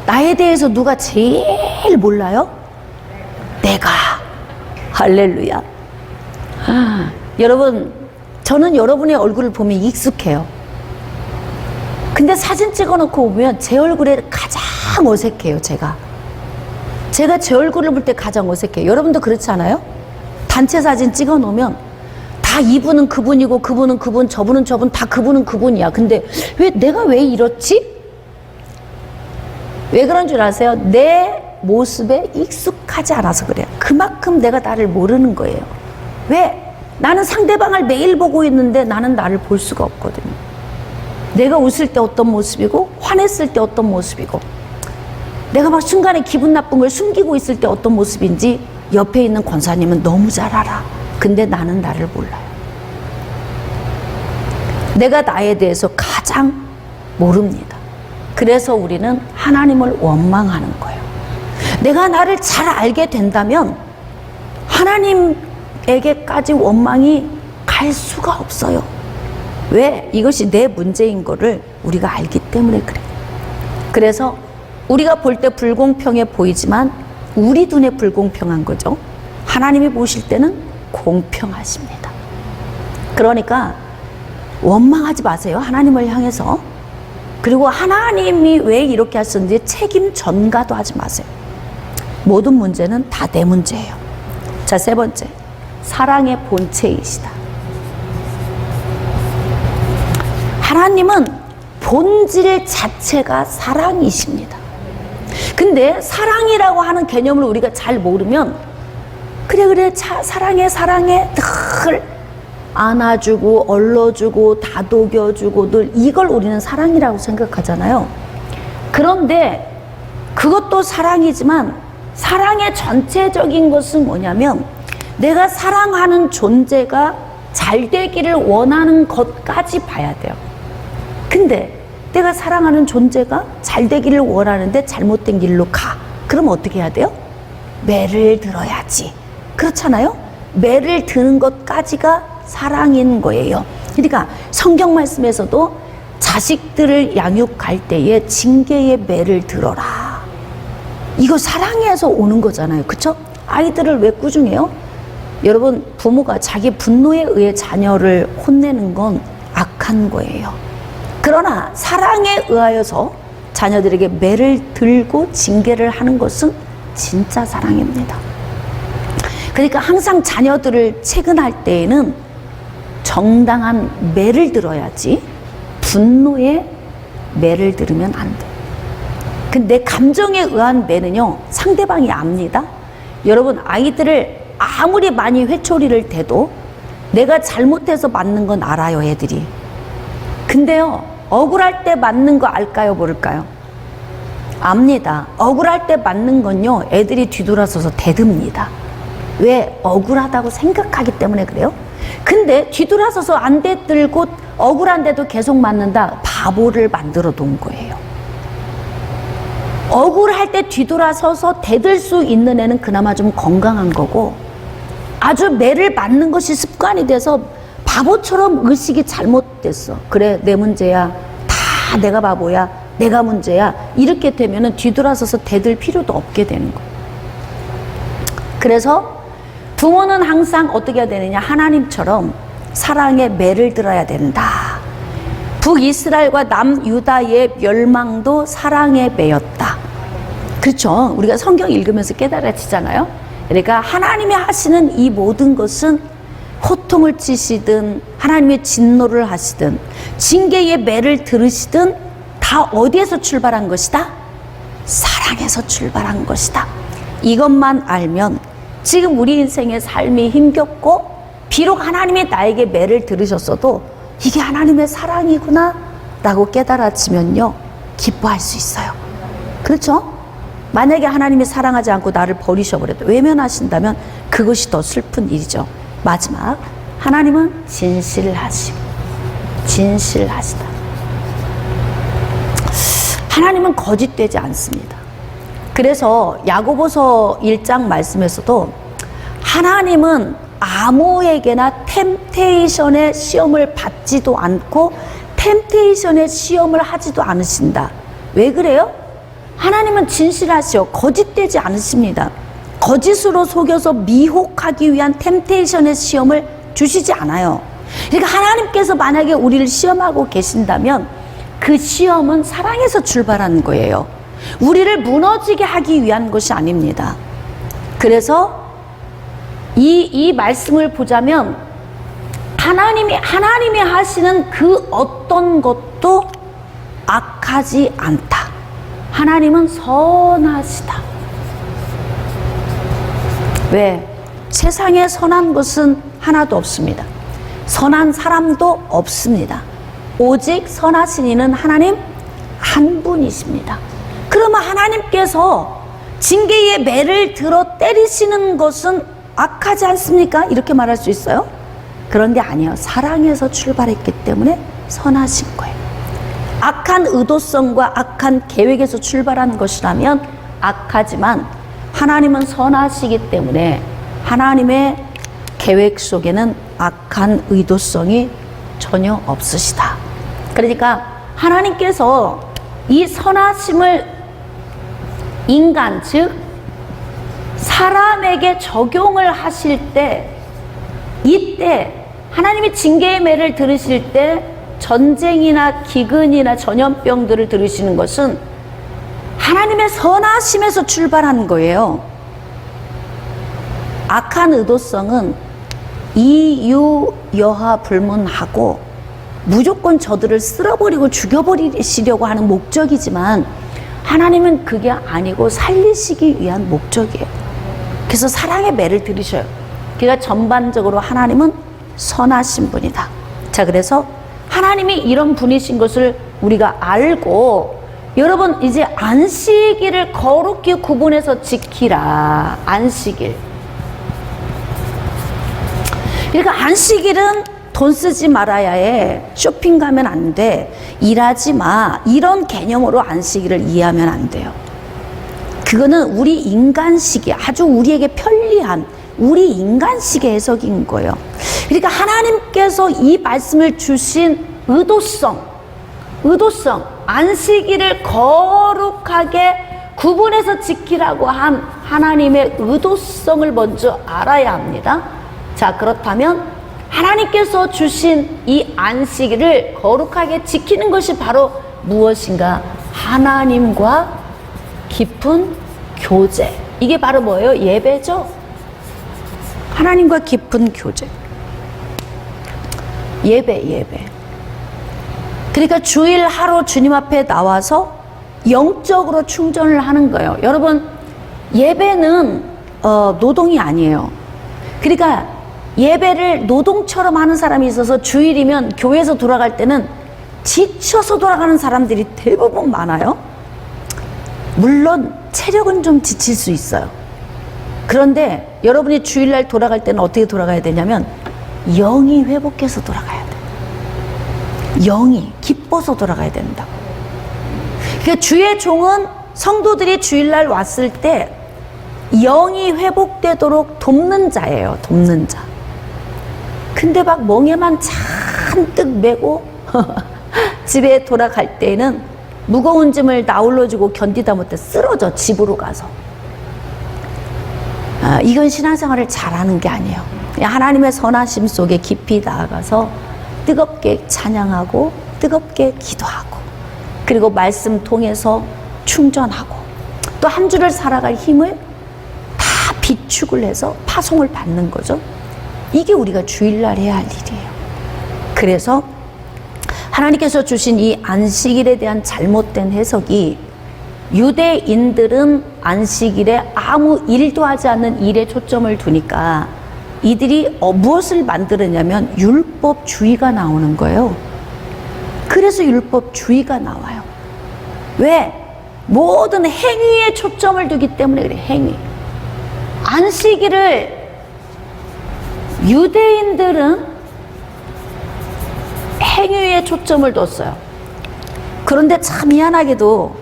나에 대해서 누가 제일 몰라요? 내가. 할렐루야. 여러분, 저는 여러분의 얼굴을 보면 익숙해요. 근데 사진 찍어놓고 보면 제 얼굴에 가장 어색해요. 제가 제 얼굴을 볼 때 가장 어색해요. 여러분도 그렇지 않아요? 단체 사진 찍어놓으면 다 이분은 그분이고 그분은 그분, 저분은 저분, 다 그분은 그분이야. 근데 내가 왜 이렇지? 왜 그런 줄 아세요? 내 모습에 익숙하지 않아서 그래요. 그만큼 내가 나를 모르는 거예요. 왜? 나는 상대방을 매일 보고 있는데 나는 나를 볼 수가 없거든요. 내가 웃을 때 어떤 모습이고, 화냈을 때 어떤 모습이고, 내가 막 순간에 기분 나쁜 걸 숨기고 있을 때 어떤 모습인지 옆에 있는 권사님은 너무 잘 알아. 근데 나는 나를 몰라요. 내가 나에 대해서 가장 모릅니다. 그래서 우리는 하나님을 원망하는 거예요. 내가 나를 잘 알게 된다면 하나님에게까지 원망이 갈 수가 없어요. 왜? 이것이 내 문제인 거를 우리가 알기 때문에 그래요. 그래서 우리가 볼 때 불공평해 보이지만 우리 눈에 불공평한 거죠. 하나님이 보실 때는 공평하십니다. 그러니까 원망하지 마세요. 하나님을 향해서. 그리고 하나님이 왜 이렇게 하셨는지 책임 전가도 하지 마세요. 모든 문제는 다 내 문제예요. 자, 세 번째, 사랑의 본체이시다. 하나님은 본질 자체가 사랑이십니다. 근데 사랑이라고 하는 개념을 우리가 잘 모르면 그래 사랑해 늘 안아주고 얼러주고 다독여주고 늘 이걸 우리는 사랑이라고 생각하잖아요. 그런데 그것도 사랑이지만 사랑의 전체적인 것은 뭐냐면 내가 사랑하는 존재가 잘 되기를 원하는 것까지 봐야 돼요. 근데 내가 사랑하는 존재가 잘 되기를 원하는데 잘못된 길로 가. 그럼 어떻게 해야 돼요? 매를 들어야지. 그렇잖아요? 매를 드는 것까지가 사랑인 거예요. 그러니까 성경 말씀에서도 자식들을 양육할 때에 징계의 매를 들어라. 이거 사랑에서 오는 거잖아요. 그쵸? 아이들을 왜 꾸중해요? 여러분, 부모가 자기 분노에 의해 자녀를 혼내는 건 악한 거예요. 그러나 사랑에 의하여서 자녀들에게 매를 들고 징계를 하는 것은 진짜 사랑입니다. 그러니까 항상 자녀들을 체근할 때에는 정당한 매를 들어야지 분노에 매를 들으면 안 돼. 근데 내 감정에 의한 매는요, 상대방이 압니다. 여러분, 아이들을 아무리 많이 회초리를 대도 내가 잘못해서 맞는 건 알아요, 애들이. 근데요, 억울할 때 맞는 거 알까요, 모를까요? 압니다. 억울할 때 맞는 건요, 애들이 뒤돌아서서 대듭니다. 왜? 억울하다고 생각하기 때문에 그래요. 근데 뒤돌아서서 안 대들고 억울한데도 계속 맞는다. 바보를 만들어 놓은 거예요. 억울할 때 뒤돌아서서 대들 수 있는 애는 그나마 좀 건강한 거고, 아주 매를 맞는 것이 습관이 돼서 바보처럼 의식이 잘못됐어. 그래, 내 문제야. 다 내가 바보야. 내가 문제야. 이렇게 되면은 뒤돌아서서 대들 필요도 없게 되는 거예요. 그래서 부모는 항상 어떻게 해야 되느냐? 하나님처럼 사랑의 매를 들어야 된다. 북이스라엘과 남유다의 멸망도 사랑의 매였다. 그렇죠? 우리가 성경 읽으면서 깨달아지잖아요. 그러니까 하나님이 하시는 이 모든 것은 호통을 치시든 하나님의 진노를 하시든 징계의 매를 들으시든 다 어디에서 출발한 것이다? 사랑에서 출발한 것이다. 이것만 알면 지금 우리 인생의 삶이 힘겹고 비록 하나님이 나에게 매를 들으셨어도 이게 하나님의 사랑이구나 라고 깨달아지면요, 기뻐할 수 있어요. 그렇죠? 만약에 하나님이 사랑하지 않고 나를 버리셔버려도 외면하신다면 그것이 더 슬픈 일이죠. 마지막, 하나님은 진실하시다. 하나님은 거짓되지 않습니다. 그래서 야고보서 1장 말씀에서도 하나님은 아무에게나 템테이션의 시험을 받지도 않고 템테이션의 시험을 하지도 않으신다. 왜 그래요? 하나님은 진실하시오. 거짓되지 않으십니다. 거짓으로 속여서 미혹하기 위한 템테이션의 시험을 주시지 않아요. 그러니까 하나님께서 만약에 우리를 시험하고 계신다면 그 시험은 사랑에서 출발하는 거예요. 우리를 무너지게 하기 위한 것이 아닙니다. 그래서 이 말씀을 보자면 하나님이 하시는 그 어떤 것도 악하지 않다. 하나님은 선하시다. 왜? 세상에 선한 것은 하나도 없습니다. 선한 사람도 없습니다. 오직 선하신 이는 하나님 한 분이십니다. 그러면 하나님께서 징계의 매를 들어 때리시는 것은 악하지 않습니까? 이렇게 말할 수 있어요? 그런데 아니에요. 사랑에서 출발했기 때문에 선하신 거예요. 악한 의도성과 악한 계획에서 출발한 것이라면 악하지만 하나님은 선하시기 때문에 하나님의 계획 속에는 악한 의도성이 전혀 없으시다. 그러니까 하나님께서 이 선하심을 인간, 즉 사람에게 적용을 하실 때, 이때 하나님이 징계의 매를 들으실 때 전쟁이나 기근이나 전염병들을 들으시는 것은 하나님의 선하심에서 출발하는 거예요. 악한 의도성은 이유 여하 불문하고 무조건 저들을 쓸어버리고 죽여버리시려고 하는 목적이지만 하나님은 그게 아니고 살리시기 위한 목적이에요. 그래서 사랑의 매를 들으셔요. 그러니까 전반적으로 하나님은 선하신 분이다. 자, 그래서 하나님이 이런 분이신 것을 우리가 알고, 여러분 이제 안식일을 거룩히 구분해서 지키라. 안식일. 그러니까 안식일은 돈 쓰지 말아야 해. 쇼핑 가면 안 돼. 일하지 마. 이런 개념으로 안식일을 이해하면 안 돼요. 그거는 우리 인간식이 아주 우리에게 편리한 우리 인간식의 해석인 거예요. 그러니까 하나님께서 이 말씀을 주신 의도성, 안식일을 거룩하게 구분해서 지키라고 한 하나님의 의도성을 먼저 알아야 합니다. 자, 그렇다면 하나님께서 주신 이 안식일을 거룩하게 지키는 것이 바로 무엇인가? 하나님과 깊은 교제. 이게 바로 뭐예요? 예배죠? 하나님과 깊은 교제. 예배. 그러니까 주일 하루 주님 앞에 나와서 영적으로 충전을 하는 거예요. 여러분, 예배는 노동이 아니에요. 그러니까 예배를 노동처럼 하는 사람이 있어서 주일이면 교회에서 돌아갈 때는 지쳐서 돌아가는 사람들이 대부분 많아요. 물론 체력은 좀 지칠 수 있어요. 그런데 여러분이 주일날 돌아갈 때는 어떻게 돌아가야 되냐면 영이 회복해서 돌아가야 돼. 영이 기뻐서 돌아가야 된다고. 그러니까 주의 종은 성도들이 주일날 왔을 때 영이 회복되도록 돕는 자예요. 돕는 자. 근데 막 멍에만 잔뜩 메고 집에 돌아갈 때는 무거운 짐을 나홀로지고 견디다 못해 쓰러져. 집으로 가서. 이건 신앙생활을 잘하는 게 아니에요. 하나님의 선하심 속에 깊이 나아가서 뜨겁게 찬양하고 뜨겁게 기도하고 그리고 말씀 통해서 충전하고 또 한 주를 살아갈 힘을 다 비축을 해서 파송을 받는 거죠. 이게 우리가 주일날 해야 할 일이에요. 그래서 하나님께서 주신 이 안식일에 대한 잘못된 해석이 유대인들은 안식일에 아무 일도 하지 않는 일에 초점을 두니까 이들이 무엇을 만들었냐면 율법주의가 나오는 거예요. 그래서 율법주의가 나와요. 왜? 모든 행위에 초점을 두기 때문에 그래. 행위. 안식일을 유대인들은 행위에 초점을 뒀어요. 그런데 참 미안하게도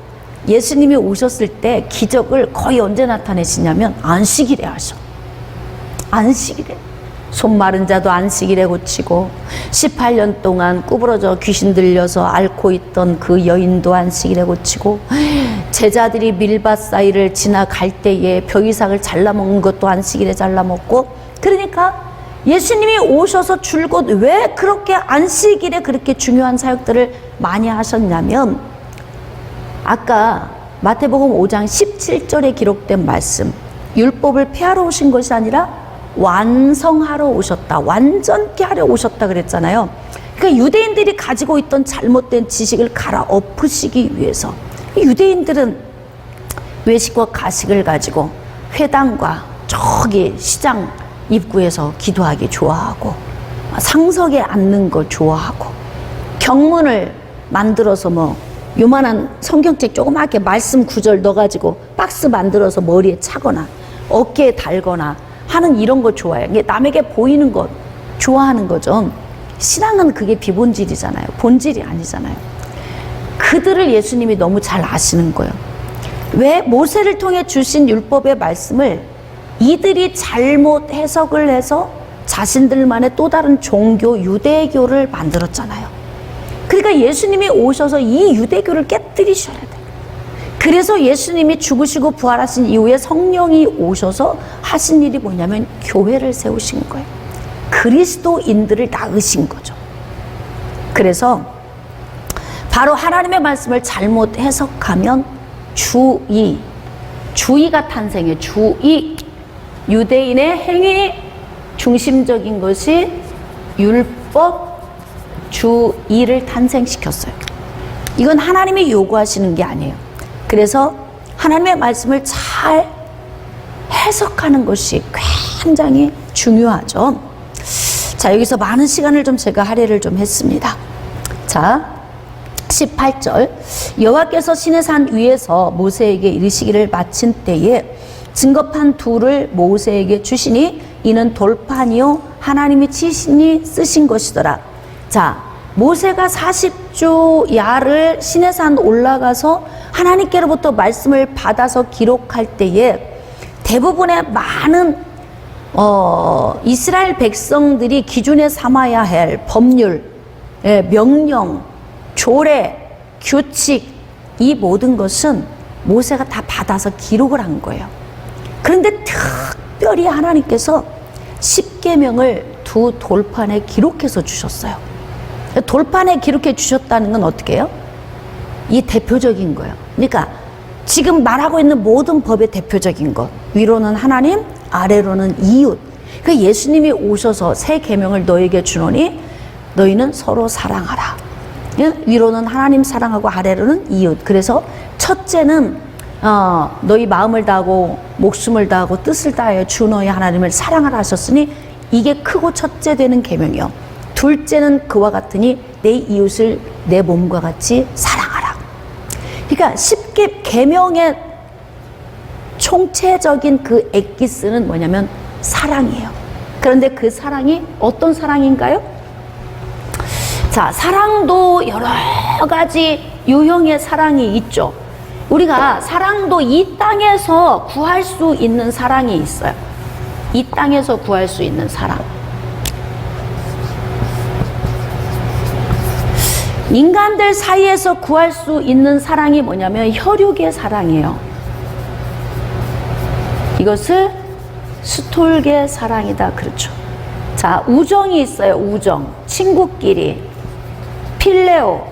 예수님이 오셨을 때 기적을 거의 언제 나타내시냐면 안식일에 하셔. 안식일에. 손 마른 자도 안식일에 고치고 18년 동안 구부러져 귀신 들려서 앓고 있던 그 여인도 안식일에 고치고 제자들이 밀밭 사이를 지나갈 때에 벼이삭을 잘라먹는 것도 안식일에 잘라먹고 그러니까 예수님이 오셔서 줄곧 왜 그렇게 안식일에 그렇게 중요한 사역들을 많이 하셨냐면 아까 마태복음 5장 17절에 기록된 말씀 율법을 폐하러 오신 것이 아니라 완성하러 오셨다. 완전케 하려 오셨다 그랬잖아요. 그러니까 유대인들이 가지고 있던 잘못된 지식을 갈아엎으시기 위해서 유대인들은 외식과 가식을 가지고 회당과 저기 시장 입구에서 기도하기 좋아하고 상석에 앉는 거 좋아하고 경문을 만들어서 뭐 요만한 성경책 조그맣게 말씀 구절 넣어가지고 박스 만들어서 머리에 차거나 어깨에 달거나 하는 이런 거 좋아해요. 이게 남에게 보이는 것 좋아하는 거죠. 신앙은 그게 비본질이잖아요. 본질이 아니잖아요. 그들을 예수님이 너무 잘 아시는 거예요. 왜 모세를 통해 주신 율법의 말씀을 이들이 잘못 해석을 해서 자신들만의 또 다른 종교 유대교를 만들었잖아요. 그러니까 예수님이 오셔서 이 유대교를 깨뜨리셔야 돼요. 그래서 예수님이 죽으시고 부활하신 이후에 성령이 오셔서 하신 일이 뭐냐면 교회를 세우신 거예요. 그리스도인들을 낳으신 거죠. 그래서 바로 하나님의 말씀을 잘못 해석하면 주의가 탄생해. 주의. 유대인의 행위 중심적인 것이 율법 주의를 탄생시켰어요. 이건 하나님이 요구하시는 게 아니에요. 그래서 하나님의 말씀을 잘 해석하는 것이 굉장히 중요하죠. 자, 여기서 많은 시간을 좀 제가 할애를 좀 했습니다. 자, 18절 여호와께서 시내산 위에서 모세에게 이르시기를 마친 때에 증거판 둘을 모세에게 주시니 이는 돌판이요 하나님이 친히 쓰신 것이더라. 자, 모세가 40주 야를 시내산 올라가서 하나님께로부터 말씀을 받아서 기록할 때에 대부분의 많은 이스라엘 백성들이 기준에 삼아야 할 법률, 명령, 조례, 규칙 이 모든 것은 모세가 다 받아서 기록을 한 거예요. 그런데 특별히 하나님께서 십계명을 두 돌판에 기록해서 주셨어요. 돌판에 기록해 주셨다는 건 어떻게 해요? 이 대표적인 거예요. 그러니까 지금 말하고 있는 모든 법의 대표적인 것. 위로는 하나님, 아래로는 이웃. 그러니까 예수님이 오셔서 새 계명을 너에게 주노니 너희는 서로 사랑하라. 위로는 하나님 사랑하고 아래로는 이웃. 그래서 첫째는 너희 마음을 다하고 목숨을 다하고 뜻을 다하여 주 너희 하나님을 사랑하라 하셨으니 이게 크고 첫째 되는 계명이요. 둘째는 그와 같으니 내 이웃을 내 몸과 같이 사랑하라. 그러니까 쉽게 계명의 총체적인 그 엑기스는 뭐냐면 사랑이에요. 그런데 그 사랑이 어떤 사랑인가요? 자, 사랑도 여러 가지 유형의 사랑이 있죠. 우리가 사랑도 이 땅에서 구할 수 있는 사랑이 있어요. 이 땅에서 구할 수 있는 사랑. 인간들 사이에서 구할 수 있는 사랑이 뭐냐면 혈육의 사랑이에요. 이것을 스톨게 사랑이다 그렇죠. 자, 우정이 있어요. 우정. 친구끼리. 필레오.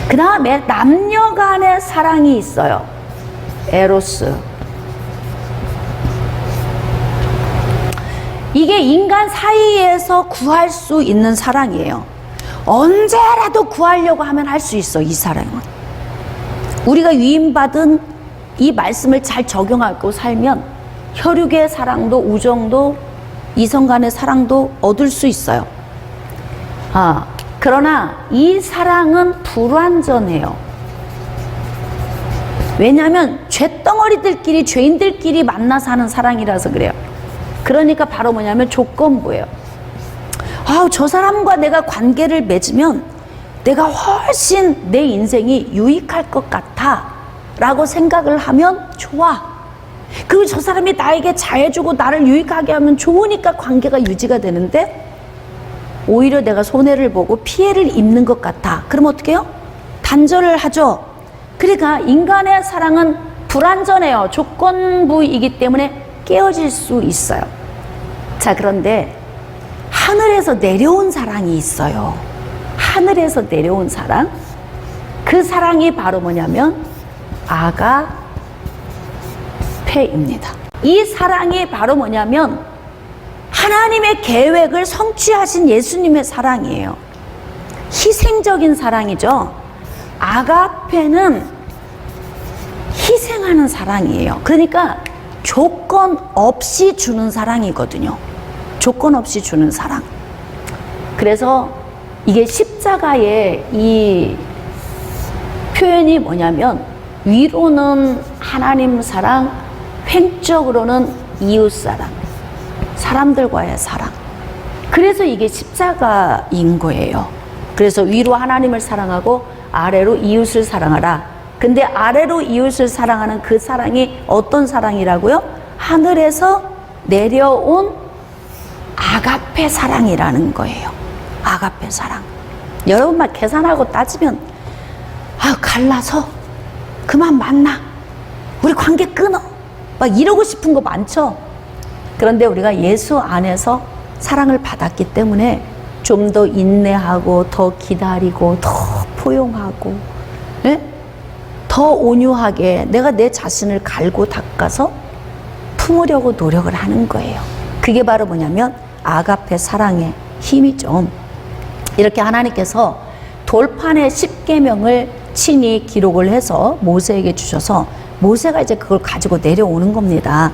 그 다음에 남녀 간의 사랑이 있어요. 에로스. 이게 인간 사이에서 구할 수 있는 사랑이에요. 언제라도 구하려고 하면 할 수 있어. 이 사랑은 우리가 위임받은 이 말씀을 잘 적용하고 살면 혈육의 사랑도 우정도 이성 간의 사랑도 얻을 수 있어요. 그러나 이 사랑은 불완전해요. 왜냐하면 죄덩어리들끼리 죄인들끼리 만나서 하는 사랑이라서 그래요. 그러니까 바로 뭐냐면 조건부예요. 저 사람과 내가 관계를 맺으면 내가 훨씬 내 인생이 유익할 것 같아 라고 생각을 하면 좋아. 그리고 저 사람이 나에게 잘해주고 나를 유익하게 하면 좋으니까 관계가 유지가 되는데, 오히려 내가 손해를 보고 피해를 입는 것 같아. 그럼 어떻게 해요? 단절을 하죠. 그러니까 인간의 사랑은 불완전해요. 조건부이기 때문에 깨어질 수 있어요. 자, 그런데 하늘에서 내려온 사랑이 있어요. 하늘에서 내려온 사랑. 그 사랑이 바로 뭐냐면 아가페입니다. 이 사랑이 바로 뭐냐면 하나님의 계획을 성취하신 예수님의 사랑이에요. 희생적인 사랑이죠. 아가페는 희생하는 사랑이에요. 그러니까 조건 없이 주는 사랑이거든요. 조건 없이 주는 사랑. 그래서 이게 십자가의 이 표현이 뭐냐면, 위로는 하나님 사랑, 횡적으로는 이웃 사랑, 사람들과의 사랑. 그래서 이게 십자가인 거예요. 그래서 위로 하나님을 사랑하고 아래로 이웃을 사랑하라. 근데 아래로 이웃을 사랑하는 그 사랑이 어떤 사랑이라고요? 하늘에서 내려온 아가페 사랑이라는 거예요. 아가페 사랑. 여러분만 계산하고 따지면 갈라서 그만 만나, 우리 관계 끊어, 막 이러고 싶은 거 많죠. 그런데 우리가 예수 안에서 사랑을 받았기 때문에 좀 더 인내하고 더 기다리고 더 포용하고, 네? 더 온유하게 내가 내 자신을 갈고 닦아서 품으려고 노력을 하는 거예요. 그게 바로 뭐냐면 아가페 사랑의 힘이죠. 이렇게 하나님께서 돌판에 10계명을 친히 기록을 해서 모세에게 주셔서 모세가 이제 그걸 가지고 내려오는 겁니다.